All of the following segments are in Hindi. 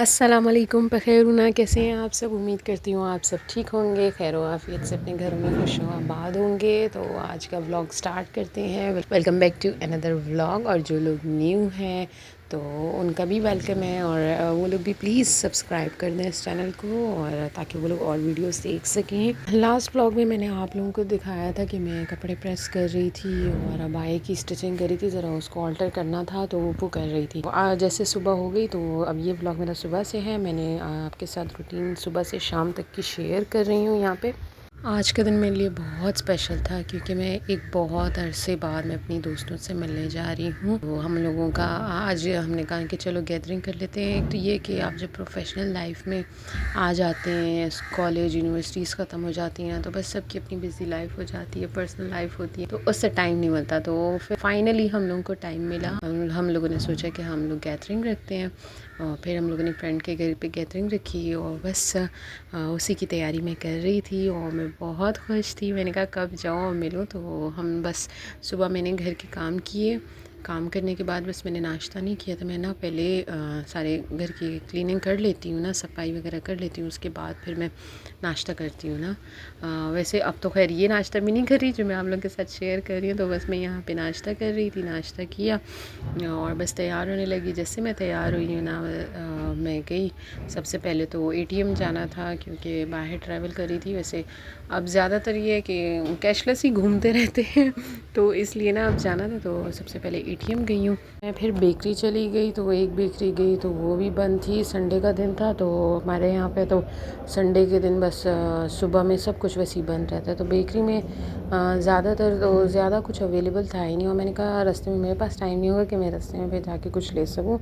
अस्सलाम वालेकुम, बख़ैर कैसे हैं आप सब। उम्मीद करती हूँ आप सब ठीक होंगे, खैर आफ़ियत से अपने घरों में खुश आबाद होंगे। तो आज का व्लॉग स्टार्ट करते हैं। Welcome back to another vlog. और जो लोग न्यू हैं तो उनका भी वेलकम है, और वो लोग भी प्लीज़ सब्सक्राइब कर दें इस चैनल को, और ताकि वो लोग और वीडियोस देख सकें। लास्ट व्लॉग में मैंने आप लोगों को दिखाया था कि मैं कपड़े प्रेस कर रही थी और अबाए की स्टिचिंग करी थी, ज़रा उसको ऑल्टर करना था तो वो कर रही थी। जैसे सुबह हो गई तो अब ये व्लॉग मेरा सुबह से है। मैंने आपके साथ रूटीन सुबह से शाम तक की शेयर कर रही हूँ यहाँ पे। आज का दिन मेरे लिए बहुत स्पेशल था क्योंकि मैं एक बहुत अरसे बाद मैं अपनी दोस्तों से मिलने जा रही हूँ। तो हम लोगों का आज हमने कहा कि चलो गैदरिंग कर लेते हैं। एक तो ये कि आप जब प्रोफेशनल लाइफ में आ जाते हैं, कॉलेज यूनिवर्सिटीज़ ख़त्म हो जाती हैं, तो बस सबकी अपनी बिज़ी लाइफ हो जाती है, पर्सनल लाइफ होती है, तो उससे टाइम नहीं मिलता। तो फिर फाइनली हम लोगों को टाइम मिला। हम लोगों ने सोचा कि हम लोग गैदरिंग रखते हैं, और फिर हम लोगों ने फ्रेंड के घर पे गैदरिंग रखी, और बस उसी की तैयारी मैं कर रही थी। और मैं बहुत खुश थी। मैंने कहा कब जाऊँ और मिलूँ। तो हम बस सुबह मैंने घर के काम किए, काम करने के बाद बस मैंने नाश्ता नहीं किया था। मैं ना पहले सारे घर की क्लीनिंग कर लेती हूँ ना, सफाई वगैरह कर लेती हूँ, उसके बाद फिर मैं नाश्ता करती हूँ ना। वैसे अब तो खैर ये नाश्ता भी नहीं कर रही जो मैं आप लोगों के साथ शेयर कर रही हूँ। तो बस मैं यहाँ पे नाश्ता कर रही थी, नाश्ता किया और बस तैयार होने लगी। जैसे मैं तैयार हुई हूँ ना, मैं गई। सबसे पहले तो एटीएम जाना था क्योंकि बाहर ट्रैवल कर रही थी। वैसे अब ज़्यादातर ये है कि कैशलेस ही घूमते रहते हैं, तो इसलिए ना अब जाना था। तो सबसे पहले एटीएम गई हूँ मैं। फिर बेकरी चली गई, तो एक बेकरी गई तो वो भी बंद थी, संडे का दिन था। तो हमारे यहाँ पे तो संडे के दिन बस सुबह में सब कुछ वैसे ही बंद रहता है। तो बेकरी में ज़्यादातर तो ज़्यादा कुछ अवेलेबल था ही नहीं, और मैंने कहा रास्ते में मेरे पास टाइम नहीं होगा कि मैं रास्ते में फिर जाके कुछ ले सकूँ।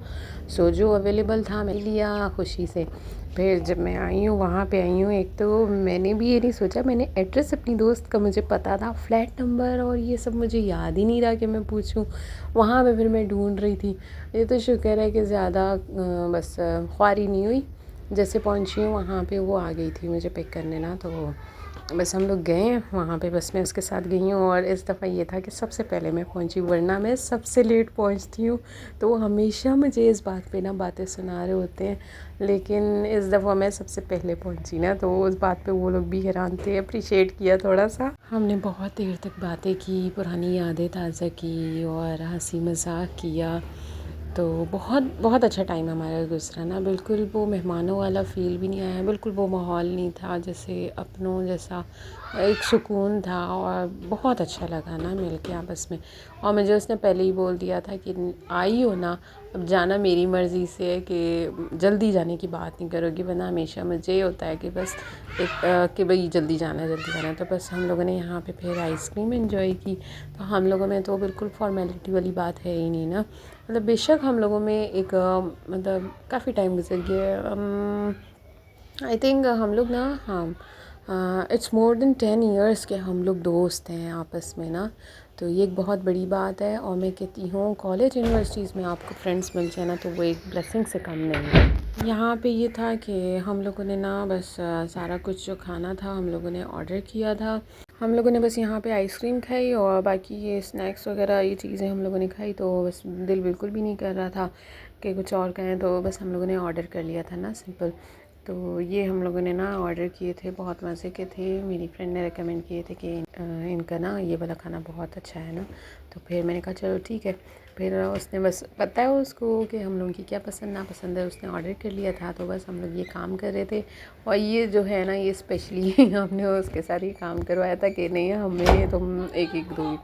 सो जो अवेलेबल था मैं लिया खुशी से। फिर जब मैं आई हूँ, वहाँ पे आई हूँ, एक तो मैंने भी ये नहीं सोचा, मैंने एड्रेस अपनी दोस्त का मुझे पता था, फ्लैट नंबर और ये सब मुझे याद ही नहीं रहा कि मैं पूछूँ। वहाँ पे फिर मैं ढूंढ रही थी। ये तो शुक्र है कि ज़्यादा बस ख्वारी नहीं हुई। जैसे पहुँची हूँ वहाँ पे वो आ गई थी मुझे पिक करने ना, तो बस हम लोग गए वहाँ पे। बस मैं उसके साथ गई हूँ, और इस दफ़ा ये था कि सबसे पहले मैं पहुँची, वरना मैं सबसे लेट पहुँचती हूँ। तो वो हमेशा मुझे इस बात पे ना बातें सुना रहे होते हैं, लेकिन इस दफ़ा मैं सबसे पहले पहुँची ना, तो उस बात पे वो लोग भी हैरान थे। अप्रिशिएट किया थोड़ा सा। हमने बहुत देर तक बातें की, पुरानी यादें ताज़ा की और हंसी मजाक किया। तो बहुत बहुत अच्छा टाइम हमारा गुजरा ना। बिल्कुल वो मेहमानों वाला फ़ील भी नहीं आया, बिल्कुल वो माहौल नहीं था, जैसे अपनों जैसा एक सुकून था, और बहुत अच्छा लगा ना मिल के आपस में। और मुझे उसने पहले ही बोल दिया था कि आई हो ना, अब जाना मेरी मर्ज़ी से है कि जल्दी जाने की बात नहीं करोगी, वरना हमेशा मुझे ये होता है कि बस एक कि भाई जल्दी जाना है जल्दी जाना है। तो बस हम लोगों ने यहाँ पे फिर आइसक्रीम एंजॉय की। तो हम लोगों में तो बिल्कुल फॉर्मेलिटी वाली बात है ही नहीं ना। मतलब बेशक हम लोगों में एक मतलब काफ़ी टाइम गुजर गया। आई थिंक हम लोग ना, हाँ, इट्स मोर देन 10 ईयर्स के हम लोग दोस्त हैं आपस में ना। तो ये एक बहुत बड़ी बात है, और मैं कहती हूँ कॉलेज यूनिवर्सिटीज़ में आपको फ्रेंड्स मिल जाए ना, तो वो एक ब्लेसिंग से कम नहीं है। यहाँ पे ये था कि हम लोगों ने ना बस सारा कुछ जो खाना था हम लोगों ने ऑर्डर किया था। हम लोगों ने बस यहाँ पे आइसक्रीम खाई, और बाकी ये स्नैक्स वगैरह ये चीज़ें हम लोगों ने खाई। तो बस दिल बिल्कुल भी नहीं कर रहा था कि कुछ और कहें, तो बस हम लोगों ने ऑर्डर कर लिया था ना, सिंपल। तो ये हम लोगों ने ना ऑर्डर किए थे, बहुत मज़े के थे। मेरी फ्रेंड ने रेकमेंड किए थे कि इनका ना ये वाला खाना बहुत अच्छा है ना। तो फिर मैंने कहा चलो ठीक है। फिर उसने बस पता है उसको कि हम लोगों की क्या पसंद नापसंद है, उसने ऑर्डर कर लिया था। तो बस हम लोग ये काम कर रहे थे, और ये जो है ना ये स्पेशली हमने उसके साथ ही काम करवाया था कि नहीं हमें तुम एक एक दो।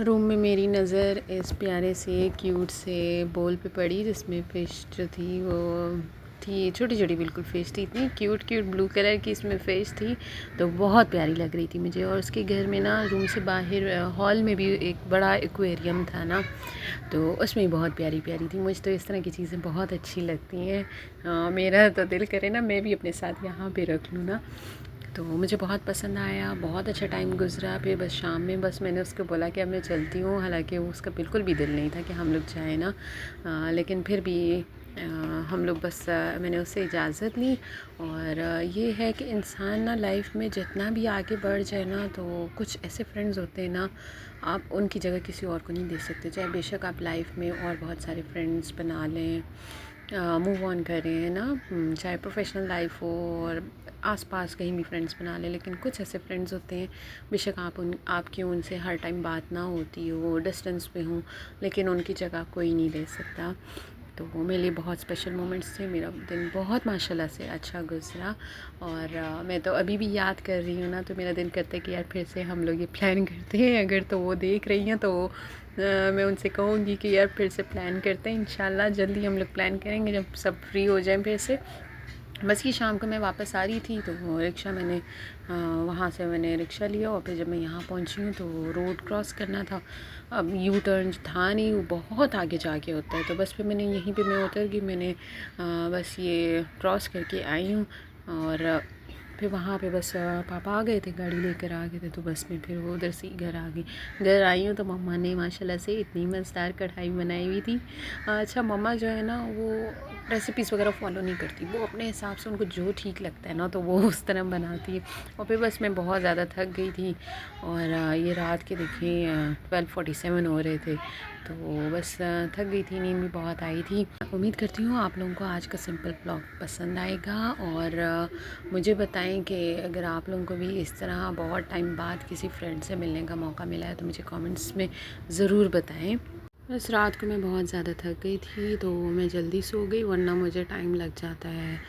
रूम में मेरी नज़र इस प्यारे से क्यूट से बोल पे पड़ी, जिसमें फ़िश जो थी वो थी छोटी छोटी, बिल्कुल फ़िश थी, इतनी क्यूट क्यूट ब्लू कलर की इसमें फ़िश थी। तो बहुत प्यारी लग रही थी मुझे। और उसके घर में ना रूम से बाहर हॉल में भी एक बड़ा एक्वेरियम था ना, तो उसमें बहुत प्यारी प्यारी थी। मुझे तो इस तरह की चीज़ें बहुत अच्छी लगती हैं। मेरा तो दिल करे ना मैं भी अपने साथ यहाँ पे रख लूँ ना। तो मुझे बहुत पसंद आया, बहुत अच्छा टाइम गुज़रा। फिर बस शाम में बस मैंने उसको बोला कि अब मैं चलती हूँ, हालांकि उसका बिल्कुल भी दिल नहीं था कि हम लोग जाएँ ना, लेकिन फिर भी हम लोग बस मैंने उससे इजाज़त ली। और ये है कि इंसान ना लाइफ में जितना भी आगे बढ़ जाए ना, तो कुछ ऐसे फ्रेंड्स होते हैं ना, आप उनकी जगह किसी और को नहीं दे सकते। चाहे बेशक आप लाइफ में और बहुत सारे फ्रेंड्स बना लें, मूव ऑन करें, है ना, चाहे प्रोफेशनल लाइफ हो और आसपास कहीं भी फ्रेंड्स बना लें, लेकिन कुछ ऐसे फ्रेंड्स होते हैं, बेशक आपकी उनसे हर टाइम बात ना होती हो, डिस्टेंस पे हो, लेकिन उनकी जगह कोई नहीं ले सकता। तो वो मेरे लिए बहुत स्पेशल मोमेंट्स थे। मेरा दिन बहुत माशाल्लाह से अच्छा गुज़रा। और मैं तो अभी भी याद कर रही हूँ ना, तो मेरा दिल करता है कि यार फिर से हम लोग ये प्लान करते हैं। अगर तो वो देख रही हैं तो मैं उनसे कहूँगी कि यार फिर से प्लान करते हैं। इंशाल्लाह जल्दी हम लोग प्लान करेंगे जब सब फ्री हो जाएं फिर से। बस ये शाम को मैं वापस आ रही थी, तो वो रिक्शा मैंने वहाँ से मैंने रिक्शा लिया, और फिर जब मैं यहाँ पहुँची हूँ तो रोड क्रॉस करना था। अब यू टर्न था नहीं, वो बहुत आगे जाके होता है, तो बस फिर मैंने यहीं पे मैं उतर गई। मैंने बस ये क्रॉस करके आई हूँ। और फिर वहाँ पे बस पापा आ गए थे, गाड़ी लेकर आ गए थे, तो बस में फिर वो उधर से ही घर आ गई। घर आई हूँ तो मम्मा ने माशाल्लाह से इतनी मज़ेदार कढ़ाई बनाई हुई थी। अच्छा, मम्मा जो है ना वो रेसिपीज़ वगैरह फ़ॉलो नहीं करती, वो अपने हिसाब से उनको जो ठीक लगता है ना तो वो उस तरह बनाती है। और फिर बस मैं बहुत ज़्यादा थक गई थी, और ये रात के देखें 12:47 हो रहे थे, तो बस थक गई थी, नींद भी बहुत आई थी। उम्मीद करती हूँ आप लोगों को आज का सिंपल ब्लॉग पसंद आएगा, और मुझे बताएं कि अगर आप लोगों को भी इस तरह बहुत टाइम बाद किसी फ्रेंड से मिलने का मौका मिला है तो मुझे कमेंट्स में ज़रूर बताएं। बस रात को मैं बहुत ज़्यादा थक गई थी, तो मैं जल्दी सो गई, वरना मुझे टाइम लग जाता है।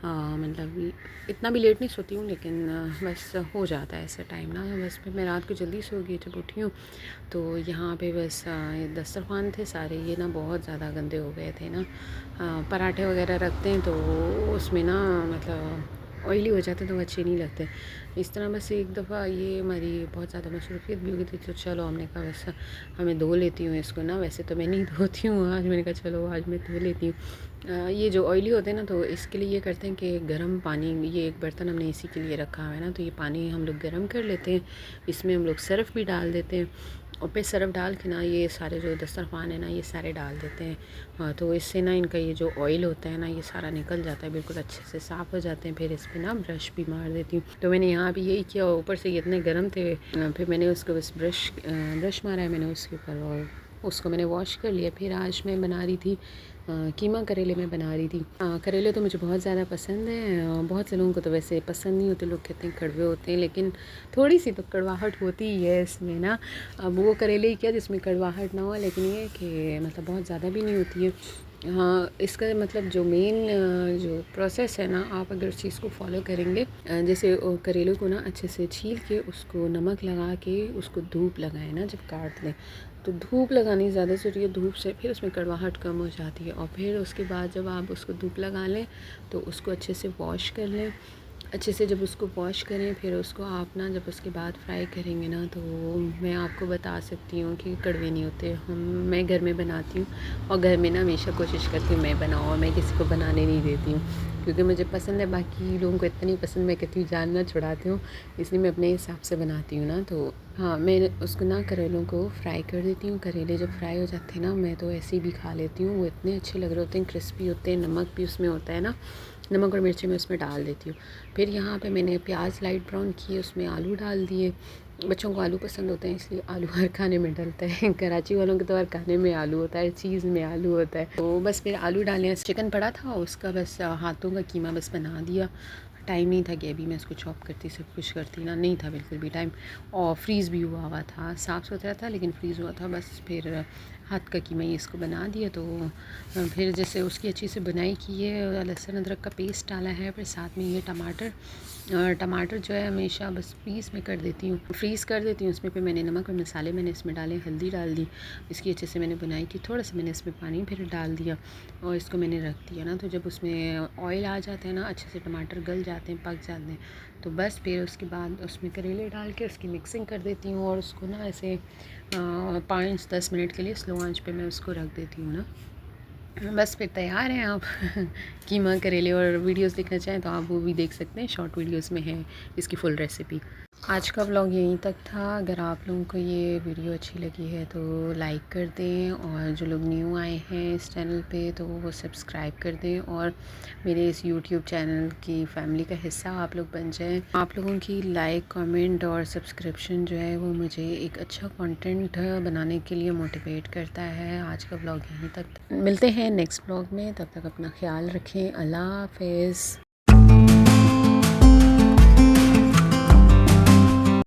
मतलब इतना भी लेट नहीं सोती हूँ, लेकिन बस हो जाता है ऐसे टाइम ना। बस फिर मैं रात को जल्दी सो गई। जब उठी हूँ तो यहाँ पे बस ये दस्तरखान थे सारे, ये ना बहुत ज़्यादा गंदे हो गए थे ना। पराठे वगैरह रखते हैं तो उसमें ना मतलब ऑयली हो जाते तो अच्छे नहीं लगते। इस तरह बस एक दफ़ा ये हमारी बहुत ज़्यादा मसरूफ़ियत भी हो गई थी, तो चलो हमने कहा बस हमें धो लेती हूँ इसको ना। वैसे तो मैं नहीं धोती हूँ, आज मैंने कहा चलो आज मैं धो लेती हूँ। ये जो ऑयली होते हैं ना, तो इसके लिए ये करते हैं कि गर्म पानी, ये एक बर्तन हमने इसी के लिए रखा हुआ है ना, तो ये पानी हम लोग गर्म कर लेते हैं, इसमें हम लोग सर्फ़ भी डाल देते हैं, और फिर सर्फ़ डाल के ना ये सारे जो दस्तरखान है ना ये सारे डाल देते हैं। हाँ, तो इससे ना इनका ये जो ऑयल होता है ना ये सारा निकल जाता है, बिल्कुल अच्छे से साफ़ हो जाते हैं। फिर इस पर ना ब्रश भी मार देती हूँ, तो मैंने यहाँ भी यही किया। ऊपर से ये इतने गर्म थे, फिर मैंने उसको बस ब्रश मारा है मैंने उसके ऊपर, और उसको मैंने वॉश कर लिया। फिर आज मैं बना रही थी कीमा करेले में बना रही थी। करेले तो मुझे बहुत ज़्यादा पसंद है। बहुत से लोगों को तो वैसे पसंद नहीं होते, लोग कहते हैं कड़वे होते हैं, लेकिन थोड़ी सी तो कड़वाहट होती ही है इसमें ना। अब वो करेले ही क्या जिसमें कड़वाहट ना हो, लेकिन ये कि मतलब बहुत ज़्यादा भी नहीं होती है। हाँ, इसका मतलब जो मेन जो प्रोसेस है ना, आप अगर उस चीज़ को फॉलो करेंगे, जैसे करेलों को ना अच्छे से छील के उसको नमक लगा के उसको धूप लगाएं ना, जब काट लें तो धूप लगानी ज़्यादा ज़रूरी है। धूप से फिर उसमें कड़वाहट कम हो जाती है, और फिर उसके बाद जब आप उसको धूप लगा लें तो उसको अच्छे से वॉश कर लें। अच्छे से जब उसको वॉश करें फिर उसको आप ना जब उसके बाद फ्राई करेंगे ना, तो मैं आपको बता सकती हूँ कि कड़वे नहीं होते। मैं घर में बनाती हूँ, और घर में ना हमेशा कोशिश करती हूँ मैं बनाऊँ, और मैं किसी को बनाने नहीं देती हूँ, क्योंकि मुझे पसंद है। बाकी लोगों को इतना नहीं पसंद, मैं कहती हूँ जान ना छुड़ाती हूँ, इसलिए मैं अपने हिसाब से बनाती हूँ ना। तो हाँ, मैं उसको ना करेलों को फ्राई कर देती हूँ। करेले जब फ्राई हो जाते हैं ना, मैं तो ऐसे ही भी खा लेती हूँ, वो इतने अच्छे लग रहे होते हैं, क्रिस्पी होते हैं, नमक भी उसमें होता है ना, नमक और मिर्ची मैं उसमें डाल देती हूँ। फिर यहाँ पे मैंने प्याज लाइट ब्राउन किए, उसमें आलू डाल दिए। बच्चों को आलू पसंद होते हैं, इसलिए आलू हर खाने में डलता है। कराची वालों के तो हर खाने में आलू होता है, चीज़ में आलू होता है। तो बस फिर आलू डाले, चिकन पड़ा था उसका बस हाथों का कीमा बस बना दिया। टाइम नहीं था कि अभी मैं इसको चॉप करती सब कुछ करती ना, नहीं था बिल्कुल भी टाइम। और फ्रीज़ भी हुआ था, साफ़ सुथरा था लेकिन फ्रीज़ हुआ था। बस फिर हाथ का कीमा ही इसको बना दिया। तो फिर जैसे उसकी अच्छी से बुनाई की है, लहसुन अदरक का पेस्ट डाला है, फिर साथ में ये टमाटर जो है हमेशा बस फ्रीज़ में कर देती हूँ, फ्रीज़ कर देती हूँ उसमें। फिर मैंने नमक और मसाले मैंने इसमें डाले, हल्दी डाल दी, इसकी अच्छे से मैंने बुनाई की। थोड़ा सा मैंने इसमें पानी फिर डाल दिया, और इसको मैंने रख दिया ना। तो जब उसमें ऑयल आ जाता है ना, अच्छे से टमाटर गल जाते हैं, पक जाते हैं, तो बस फिर उसके बाद उसमें करेले डाल के उसकी मिक्सिंग कर देती हूँ, और उसको ना ऐसे 5-10 मिनट के लिए स्लो आंच पे मैं उसको रख देती हूँ ना। बस फिर तैयार हैं आप। कीमा करेले और वीडियोस देखना चाहें तो आप वो भी देख सकते हैं, शॉर्ट वीडियोस में है इसकी फुल रेसिपी। आज का व्लॉग यहीं तक था। अगर आप लोगों को ये वीडियो अच्छी लगी है तो लाइक कर दें, और जो लोग न्यू आए हैं इस चैनल पे तो वो सब्सक्राइब कर दें, और मेरे इस यूट्यूब चैनल की फैमिली का हिस्सा आप लोग बन जाएं। आप लोगों की लाइक, कमेंट और सब्सक्रिप्शन जो है वो मुझे एक अच्छा कंटेंट बनाने के लिए मोटिवेट करता है। आज का व्लॉग यहीं तक, मिलते हैं नेक्स्ट व्लॉग में, तब तक अपना ख्याल रखें। अल्लाह हाफ़िज़।